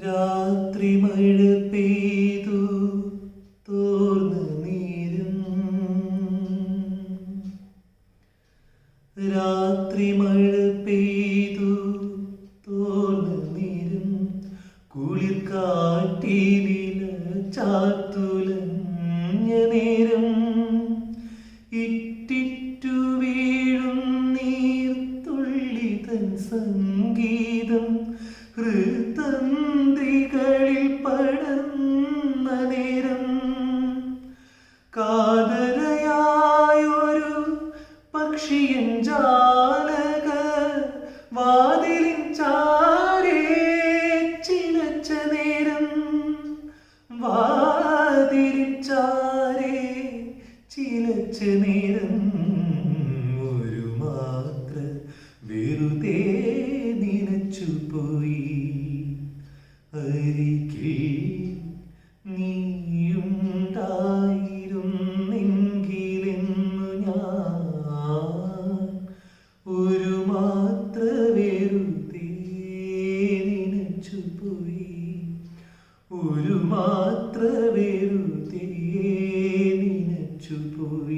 രാത്രി മഴ പെയ്തു തോർന്നു നീരും. രാത്രി മഴ പെയ്തു തോർന്നു നീരും. കുളിർ കാറ്റിലില ചാത്തുലഞ്ഞ നേരം. ഇറ്റിറ്റു വീഴും നീർത്തുള്ളി തൻ സംഗീതം ഹൃദന്തികളിൽ പടർന്ന നേരം. കാതരയായൊരു പക്ഷിയൻ ജാലക വാതിലിൻ ചാരേ ചിലച്ച നേരം. വാതിലിൻ ചാരേ ചിലച്ച നേരം. ഒരു മാത്ര വെറുതെ നിനച്ചുപോയി. അരികിൽ നീയുണ്ടായിരുന്നെങ്കിലെന്നു ഞാൻ ഒരു മാത്ര വെറുതെ നിനച്ചുപോയി. ഒരു മാത്ര വെറുതെ നിനച്ചുപോയി.